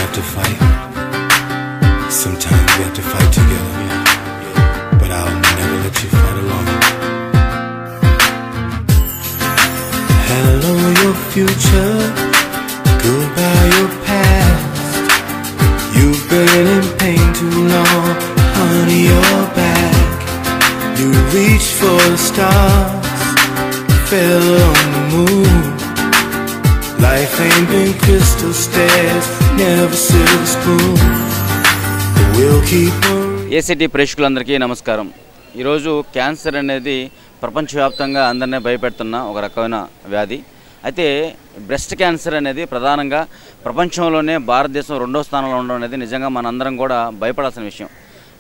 have to fight. Sometimes we have to fight together. But I'll never let you fight alone. Hello, your future. Goodbye, your past. You've been in pain too long. Honey, you're back. You reached for the stars. Fell on the moon. Life ain't been crystal stairs, never silver spoon. We'll keep on. ACT ప్రేక్షకులందరికీ నమస్కారం. ఈరోజు cancer అనేది ప్రపంచవ్యాప్తంగా అందరినీ భయపెడుతున్న ఒక రకమైన వ్యాధి. అయితే బ్రెస్ట్ క్యాన్సర్ అనేది ప్రధానంగా ప్రపంచంలోనే భారతదేశం 2వ స్థానంలో ఉండడం అనేది నిజంగా మనందరం కూడా భయపడాల్సిన విషయం.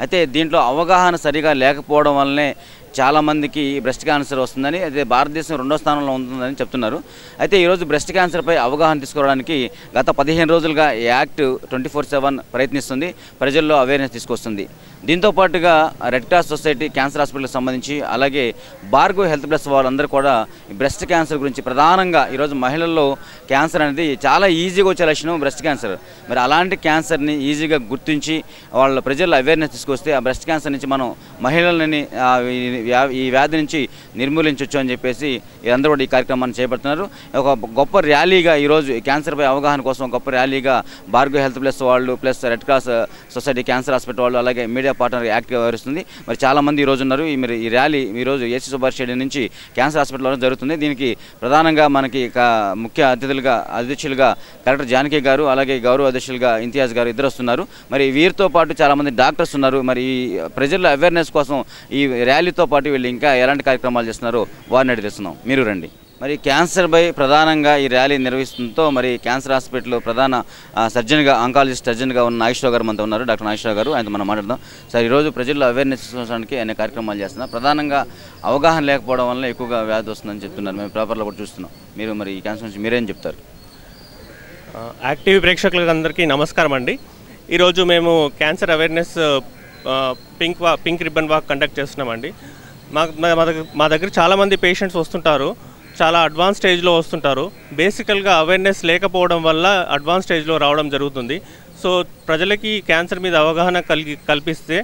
అయితే దీంట్లో అవగాహన సరిగా లేకపోవడం వల్లనే చాలామందికి బ్రెస్ట్ క్యాన్సర్ వస్తుందని, అదే భారతదేశం 2వ స్థానంలో ఉంటుందని చెప్తున్నారు. అయితే ఈరోజు బ్రెస్ట్ క్యాన్సర్పై అవగాహన తీసుకురావడానికి గత 15 రోజులుగా యాక్ట్ 24/7 ప్రయత్నిస్తుంది, ప్రజల్లో అవేర్నెస్ తీసుకొస్తుంది. దీంతో పాటుగా రెడ్ క్రాస్ సొసైటీ క్యాన్సర్ హాస్పిటల్కి సంబంధించి, అలాగే భార్గవ్ హెల్త్ ప్లస్ వాళ్ళందరూ కూడా బ్రెస్ట్ క్యాన్సర్ గురించి ప్రధానంగా ఈరోజు మహిళల్లో క్యాన్సర్ అనేది చాలా ఈజీగా వచ్చే లక్షణం బ్రెస్ట్ క్యాన్సర్. మరి అలాంటి క్యాన్సర్ని ఈజీగా గుర్తించి వాళ్ళ ప్రజల్లో అవేర్నెస్ తీసుకొస్తే ఆ బ్రెస్ట్ క్యాన్సర్ నుంచి మనం మహిళలని ఈ వ్యాధి నుంచి నిర్మూలించవచ్చు అని చెప్పేసి అందరూ కూడా ఈ కార్యక్రమాన్ని చేపడుతున్నారు. ఒక గొప్ప ర్యాలీగా ఈరోజు క్యాన్సర్పై అవగాహన కోసం గొప్ప ర్యాలీగా భార్గవ్ హెల్త్ ప్లస్ వాళ్ళు, plus red cross society cancer hospital వాళ్ళు, అలాగే మీడియా పార్ట్నర్ యాక్ట్గా వ్యవహరిస్తుంది. మరి చాలామంది ఈరోజు ఉన్నారు. ఈ ర్యాలీ ఈరోజు ఏసీ సుభాష్ స్టేడియం నుంచి క్యాన్సర్ హాస్పిటల్లో జరుగుతుంది. దీనికి ప్రధానంగా మనకి ముఖ్య అధ్యక్షులుగా కలెక్టర్ జానకి గారు, అలాగే గౌరవ అధ్యక్షులుగా ఇంతియాజ్ గారు ఇద్దరు వస్తున్నారు. మరి వీరితో పాటు చాలామంది డాక్టర్స్ ఉన్నారు. మరి ఈ ప్రజల్లో అవేర్నెస్ కోసం ఈ ర్యాలీతో పాటు వీళ్ళు ఇంకా ఎలాంటి కార్యక్రమాలు చేస్తున్నారో వారిని అడిగి తెలుస్తున్నాం. మీరు రండి. మరి క్యాన్సర్పై ప్రధానంగా ఈ ర్యాలీ నిర్వహిస్తుందో మరి క్యాన్సర్ హాస్పిటల్ ప్రధాన సర్జన్గా, ఆంకాలజిస్ట్ సర్జన్గా ఉన్న నాగేశ్వరరావు గారు మనతో ఉన్నారు. డాక్టర్ నాగేశ్వరరావు గారు, ఆయనతో మనం మాట్లాడదాం. సార్, ఈరోజు ప్రజల్లో అవేర్నెస్ తీసుకోవడానికి అనే కార్యక్రమాలు చేస్తున్నారు. ప్రధానంగా అవగాహన లేకపోవడం వల్ల ఎక్కువగా వ్యాధి వస్తుందని చెప్తున్నారు. మేము పేపర్లో కూడా చూస్తున్నాం. మీరు మరి ఈ క్యాన్సర్ నుంచి మీరేం చెప్తారు? యాక్టివ్ ప్రేక్షకులందరికీ నమస్కారం అండి. ఈరోజు మేము cancer awareness pink ribbon walk conduct చేస్తున్నామండి. మా దగ్గర చాలామంది పేషెంట్స్ వస్తుంటారు, చాలా అడ్వాన్స్ స్టేజ్లో వస్తుంటారు. బేసికల్గా అవేర్నెస్ లేకపోవడం వల్ల అడ్వాన్స్ స్టేజ్లో రావడం జరుగుతుంది. సో ప్రజలకి క్యాన్సర్ మీద అవగాహన కల్పిస్తే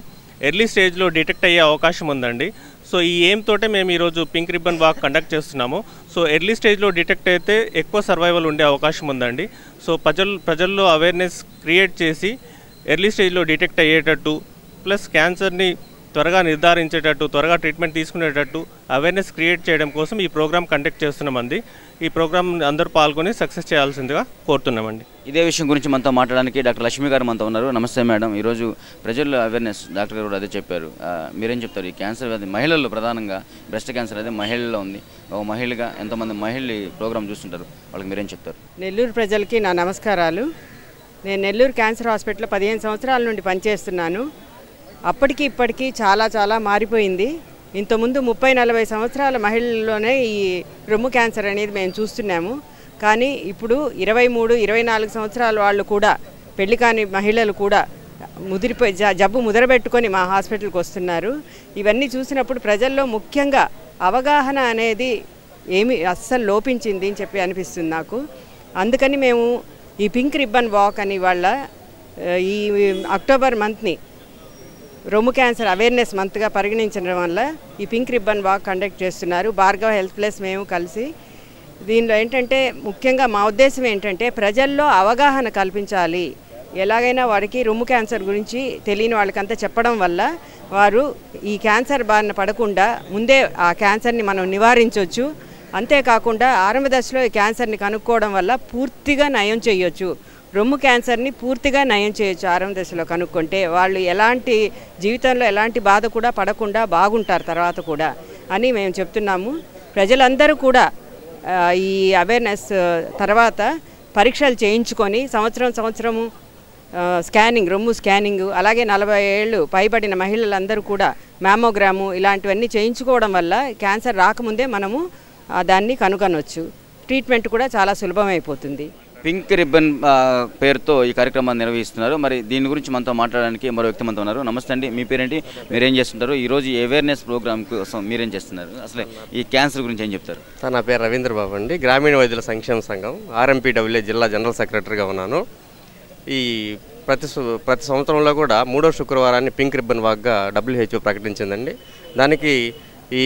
ఎర్లీ స్టేజ్లో డిటెక్ట్ అయ్యే అవకాశం ఉందండి. సో ఈ ఎయిమ్ తోటే మేము ఈరోజు పింక్ రిబ్బన్ వాక్ కండక్ట్ చేస్తున్నాము. సో ఎర్లీ స్టేజ్లో డిటెక్ట్ అయితే ఎక్కువ సర్వైవల్ ఉండే అవకాశం ఉందండి. సో ప్రజల్లో అవేర్నెస్ క్రియేట్ చేసి ఎర్లీ స్టేజ్లో డిటెక్ట్ అయ్యేటట్టు, ప్లస్ క్యాన్సర్ని త్వరగా నిర్ధారించేటట్టు, త్వరగా ట్రీట్మెంట్ తీసుకునేటట్టు అవేర్నెస్ క్రియేట్ చేయడం కోసం ఈ ప్రోగ్రామ్ కండక్ట్ చేస్తున్నామండి. ఈ ప్రోగ్రామ్ అందరూ పాల్గొని సక్సెస్ చేయాల్సిందిగా కోరుతున్నామండి. ఇదే విషయం గురించి మనతో మాట్లాడడానికి డాక్టర్ లక్ష్మి గారు మనతో ఉన్నారు. నమస్తే మేడం. ఈరోజు ప్రజల్లో అవేర్నెస్ డాక్టర్ గారు కూడా అదే చెప్పారు. మీరేం చెప్తారు? ఈ క్యాన్సర్ వ్యాధి మహిళల్లో ప్రధానంగా బ్రెస్ట్ క్యాన్సర్ అనేది మహిళల్లో ఉంది. ఒక మహిళగా ఎంతమంది మహిళలు ఈ ప్రోగ్రామ్ చూస్తుంటారు, వాళ్ళకి మీరేం చెప్తారు? నెల్లూరు ప్రజలకి నా నమస్కారాలు. నేను నెల్లూరు క్యాన్సర్ హాస్పిటల్లో 15 సంవత్సరాల నుండి పనిచేస్తున్నాను. అప్పటికి ఇప్పటికీ చాలా మారిపోయింది. ఇంతకుముందు 30-40 సంవత్సరాల మహిళల్లోనే ఈ రొమ్ము క్యాన్సర్ అనేది మేము చూస్తున్నాము. కానీ ఇప్పుడు 23-24 సంవత్సరాల వాళ్ళు కూడా, పెళ్లి కాని మహిళలు కూడా జబ్బు ముదరబెట్టుకొని మా హాస్పిటల్కి వస్తున్నారు. ఇవన్నీ చూసినప్పుడు ప్రజల్లో ముఖ్యంగా అవగాహన అనేది అస్సలు లోపించింది అని చెప్పి అనిపిస్తుంది నాకు. అందుకని మేము ఈ పింక్ రిబ్బన్ వాక్ అని వాళ్ళ ఈ అక్టోబర్ మంత్ని రొమ్ము క్యాన్సర్ అవేర్నెస్ మంత్గా పరిగణించడం వల్ల ఈ పింక్ రిబ్బన్ వాక్ కండక్ట్ చేస్తున్నారు భార్గవ్ హెల్త్ ప్లస్ మేము కలిసి. దీనిలో ఏంటంటే ముఖ్యంగా మా ఉద్దేశం ఏంటంటే ప్రజల్లో అవగాహన కల్పించాలి. ఎలాగైనా వాడికి రొమ్ము క్యాన్సర్ గురించి తెలియని వాళ్ళకంతా చెప్పడం వల్ల వారు ఈ క్యాన్సర్ బారిన పడకుండా ముందే ఆ క్యాన్సర్ని మనం నివారించవచ్చు. అంతేకాకుండా ఆరంభ దశలో ఈ క్యాన్సర్ని కనుక్కోవడం వల్ల పూర్తిగా నయం చేయొచ్చు. రొమ్ము క్యాన్సర్ని పూర్తిగా నయం చేయొచ్చు ఆరంభ దశలో కనుక్కుంటే. వాళ్ళు జీవితంలో ఎలాంటి బాధ కూడా పడకుండా బాగుంటారు తర్వాత కూడా అని మేము చెప్తున్నాము. ప్రజలందరూ కూడా ఈ అవేర్నెస్ తర్వాత పరీక్షలు చేయించుకొని సంవత్సరము స్కానింగ్, రొమ్ము స్కానింగ్, అలాగే 40 ఏళ్ళు పైబడిన మహిళలందరూ కూడా మ్యామోగ్రాము ఇలాంటివన్నీ చేయించుకోవడం వల్ల క్యాన్సర్ రాకముందే మనము దాన్ని కనుగొనవచ్చు. ట్రీట్మెంట్ కూడా చాలా సులభమైపోతుంది. పింక్ రిబ్బన్ పేరుతో ఈ కార్యక్రమాన్ని నిర్వహిస్తున్నారు. మరి దీని గురించి మనతో మాట్లాడడానికి మరో వ్యక్తి మనతో ఉన్నారు. నమస్తే అండి, మీ పేరేంటి, మీరేం చేస్తుంటారు? ఈరోజు అవేర్నెస్ ప్రోగ్రామ్ కోసం మీరేం చేస్తున్నారు? అసలు ఈ క్యాన్సర్ గురించి ఏం చెప్తారు? నా పేరు రవీంద్ర బాబు అండి. గ్రామీణ వైద్యుల సంక్షేమ సంఘం RMPW జిల్లా జనరల్ సెక్రటరీగా ఉన్నాను. ఈ ప్రతి సంవత్సరంలో కూడా 3వ శుక్రవారాన్ని పింక్ రిబ్బన్ వాక్గా WHO ప్రకటించిందండి. దానికి ఈ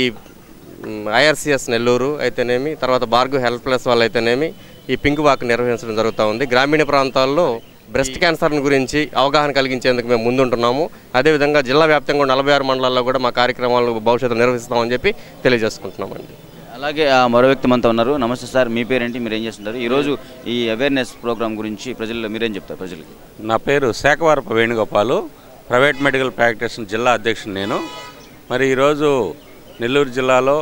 IRCS నెల్లూరు అయితేనేమి, తర్వాత భార్గవ్ హెల్త్ ప్లస్ వాళ్ళు అయితేనేమి ఈ పింక్ వాక్ నిర్వహించడం జరుగుతూ ఉంది. గ్రామీణ ప్రాంతాల్లో బ్రెస్ట్ క్యాన్సర్ గురించి అవగాహన కలిగించేందుకు మేము ముందుంటున్నాము. అదేవిధంగా జిల్లా వ్యాప్తంగా 46 మండలాల్లో కూడా మా కార్యక్రమాలు భవిష్యత్తులో నిర్వహిస్తామని చెప్పి తెలియజేసుకుంటున్నామండి. అలాగే మరో వ్యక్తి మనతో ఉన్నారు. నమస్తే సార్, మీ పేరేంటి, మీరు ఏం చేస్తుంటారు? ఈరోజు ఈ అవేర్నెస్ ప్రోగ్రామ్ గురించి ప్రజల్లో మీరేం చెప్తారు ప్రజలకి? నా పేరు శేఖవరపు వేణుగోపాలు, ప్రైవేట్ మెడికల్ ప్రాక్టీషన్ జిల్లా అధ్యక్షుడు నేను. మరి ఈరోజు నెల్లూరు జిల్లాలో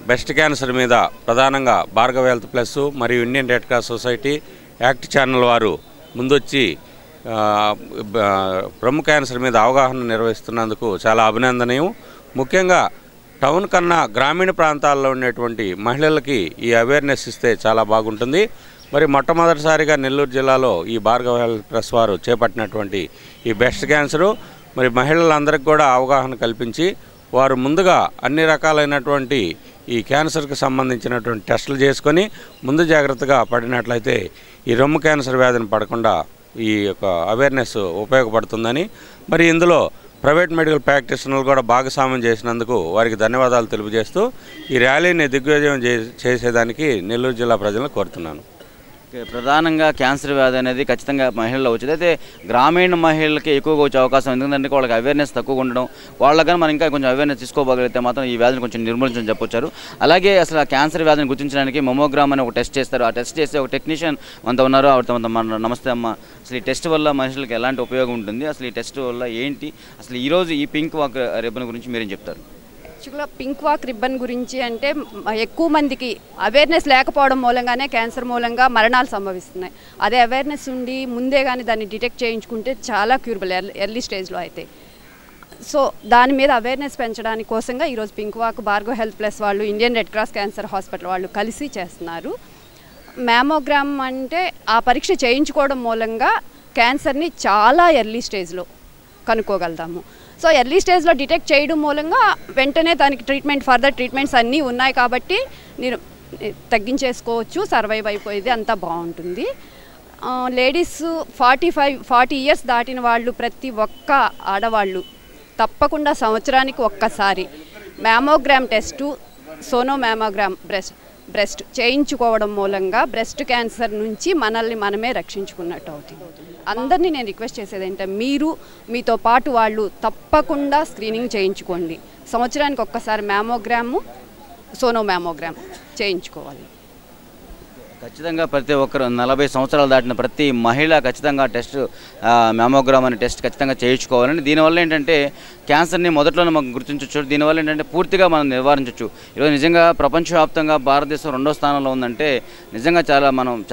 బ్రెస్ట్ క్యాన్సర్ మీద ప్రధానంగా భార్గవ్ హెల్త్ ప్లస్ మరియు Indian Red cross society, act channel వారు ముందొచ్చి బ్రహ్మ క్యాన్సర్ మీద అవగాహన నిర్వహిస్తున్నందుకు చాలా అభినందనీయం. ముఖ్యంగా టౌన్ కన్నా గ్రామీణ ప్రాంతాల్లో ఉండేటువంటి మహిళలకి ఈ అవేర్నెస్ ఇస్తే చాలా బాగుంటుంది. మరి మొట్టమొదటిసారిగా నెల్లూరు జిల్లాలో ఈ భార్గవ్ హెల్త్ ప్లస్ వారు చేపట్టినటువంటి ఈ బ్రెస్ట్ క్యాన్సరు మరి మహిళలందరికీ కూడా అవగాహన కల్పించి వారు ముందుగా అన్ని రకాలైనటువంటి ఈ క్యాన్సర్కి సంబంధించినటువంటి టెస్టులు చేసుకొని ముందు జాగ్రత్తగా పడినట్లయితే ఈ రొమ్ము క్యాన్సర్ వ్యాధిని పడకుండా ఈ యొక్క అవేర్నెస్ ఉపయోగపడుతుందని, మరి ఇందులో ప్రైవేట్ మెడికల్ ప్రాక్టీషనర్లు కూడా భాగస్వామ్యం చేసినందుకు వారికి ధన్యవాదాలు తెలియజేస్తూ ఈ ర్యాలీని దిగ్విజయం చేసేదానికి నెల్లూరు జిల్లా ప్రజలను కోరుతున్నాను. ప్రధానంగా క్యాన్సర్ వ్యాధి అనేది ఖచ్చితంగా మహిళల్లో వచ్చేది. అయితే గ్రామీణ మహిళలకి ఎక్కువగా వచ్చే అవకాశం, ఎందుకంటే వాళ్ళకి అవేర్నెస్ తక్కువగా ఉండడం, వాళ్ళకన్నా మనం ఇంకా కొంచెం అవేర్నెస్ తీసుకోగలిగితే మాత్రం ఈ వ్యాధిని కొంచెం నిర్మూలించని చెప్పొచ్చారు. అలాగే అసలు ఆ క్యాన్సర్ వ్యాధిని గుర్తించడానికి మమోగ్రామ్ అని ఒక టెస్ట్ చేస్తారు. ఆ టెస్ట్ చేస్తే ఒక టెక్నీషియన్ అంత ఉన్నారు. మన నమస్తే అమ్మ, అసలు ఈ టెస్ట్ వల్ల మనుషులకి ఎలాంటి ఉపయోగం ఉంటుంది, అసలు ఈ టెస్ట్ వల్ల ఏంటి, అసలు ఈరోజు ఈ పింక్ వాక్ రిబ్బన్ గురించి మీరేం చెప్తారు? యాక్చువల్గా పింక్ వాక్ రిబ్బన్ గురించి అంటే ఎక్కువ మందికి అవేర్నెస్ లేకపోవడం మూలంగానే క్యాన్సర్ మూలంగా మరణాలు సంభవిస్తున్నాయి. అదే అవేర్నెస్ ఉండి ముందే కానీ దాన్ని డిటెక్ట్ చేయించుకుంటే చాలా క్యూరబుల్ ఎర్లీ స్టేజ్లో అయితే. సో దాని మీద అవేర్నెస్ పెంచడానికి కోసంగా ఈరోజు pink walk Bhargav health plus వాళ్ళు, Indian Red Cross cancer hospital వాళ్ళు కలిసి చేస్తున్నారు. మ్యామోగ్రామ్ అంటే ఆ పరీక్ష చేయించుకోవడం మూలంగా క్యాన్సర్ని చాలా ఎర్లీ స్టేజ్లో కనుక్కోగలుగుతాము. సో ఎర్లీ స్టేజ్లో డిటెక్ట్ చేయడం మూలంగా వెంటనే దానికి ఫర్దర్ ట్రీట్మెంట్స్ అన్నీ ఉన్నాయి కాబట్టి మీరు తగ్గించేసుకోవచ్చు, సర్వైవ్ అయిపోయేది అంతా బాగుంటుంది. లేడీస్ 40 ఇయర్స్ దాటిన వాళ్ళు ప్రతి ఒక్క ఆడవాళ్ళు తప్పకుండా సంవత్సరానికి ఒక్కసారి mammogram test, Sono mammogram breast చేయించుకోవడం మూలంగా బ్రెస్ట్ క్యాన్సర్ నుంచి మనల్ని మనమే రక్షించుకున్నట్టు అవుతుంది. అందరినీ నేను రిక్వెస్ట్ చేసేది ఏంటంటే మీరు మీతో పాటు వాళ్ళు తప్పకుండా స్క్రీనింగ్ చేయించుకోండి. సంవత్సరానికి ఒక్కసారి మ్యామోగ్రాము, సోనో మ్యామోగ్రామ్ చేయించుకోవాలి. ఖచ్చితంగా ప్రతి ఒక్కరు 40 సంవత్సరాలు దాటిన ప్రతి మహిళ ఖచ్చితంగా టెస్ట్ మ్యామోగ్రామ్ అనే టెస్ట్ ఖచ్చితంగా చేయించుకోవాలని. దీనివల్ల ఏంటంటే క్యాన్సర్ని మొదట్లోనే మనం గుర్తించవచ్చు. దీనివల్ల ఏంటంటే పూర్తిగా మనం నివారించవచ్చు. ఈరోజు నిజంగా ప్రపంచవ్యాప్తంగా భారతదేశం 2వ స్థానంలో ఉందంటే నిజంగా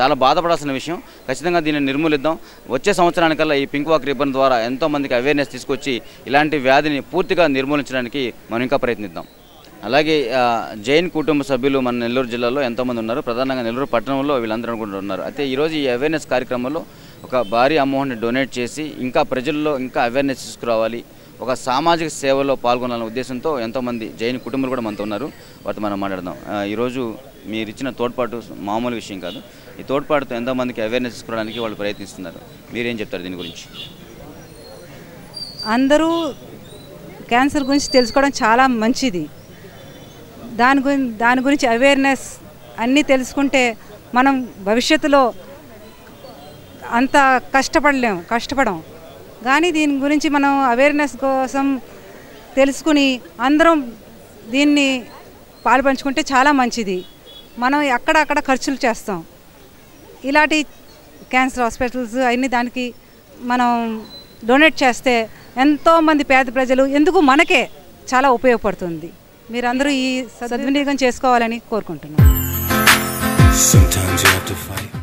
చాలా బాధపడాల్సిన విషయం. ఖచ్చితంగా దీన్ని నిర్మూలిద్దాం. వచ్చే సంవత్సరానికల్లా ఈ పింక్ వాక్ రిబ్బన్ ద్వారా ఎంతోమందికి అవేర్నెస్ తీసుకొచ్చి ఇలాంటి వ్యాధిని పూర్తిగా నిర్మూలించడానికి మనం ఇంకా ప్రయత్నిద్దాం. అలాగే జైన్ కుటుంబ సభ్యులు మన నెల్లూరు జిల్లాలో ఎంతోమంది ఉన్నారు. ప్రధానంగా నెల్లూరు పట్టణంలో వీళ్ళందరూ కూడా ఉన్నారు. అయితే ఈరోజు ఈ అవేర్నెస్ కార్యక్రమంలో ఒక భారీ అమౌంట్ని డొనేట్ చేసి ఇంకా ప్రజల్లో ఇంకా అవేర్నెస్ తీసుకురావాలి, ఒక సామాజిక సేవలో పాల్గొనాలనే ఉద్దేశంతో ఎంతోమంది జైన్ కుటుంబాలు కూడా మనతో ఉన్నారు. వాటితో మనం మాట్లాడదాం. ఈరోజు మీరు ఇచ్చిన తోడ్పాటు మామూలు విషయం కాదు. ఈ తోడ్పాటుతో ఎంతోమందికి అవేర్నెస్ తీసుకోవడానికి వాళ్ళు ప్రయత్నిస్తున్నారు. మీరేం చెప్తారు దీని గురించి? అందరూ క్యాన్సర్ గురించి తెలుసుకోవడం చాలా మంచిది. దాని గురించి అవేర్నెస్ అన్నీ తెలుసుకుంటే మనం భవిష్యత్తులో అంత కష్టపడం. కానీ దీని గురించి మనం అవేర్నెస్ కోసం తెలుసుకుని అందరం దీన్ని పాలుపంచుకుంటే చాలా మంచిది. మనం అక్కడక్కడ ఖర్చులు చేస్తాం. ఇలాంటి క్యాన్సర్ హాస్పిటల్స్ అన్నీ దానికి మనం డొనేట్ చేస్తే ఎంతోమంది పేద ప్రజలు ఎందుకు మనకే చాలా ఉపయోగపడుతుంది. మీరందరూ ఈ సద్వినియోగం చేసుకోవాలని కోరుకుంటున్నాను. Sometimes you have to fight.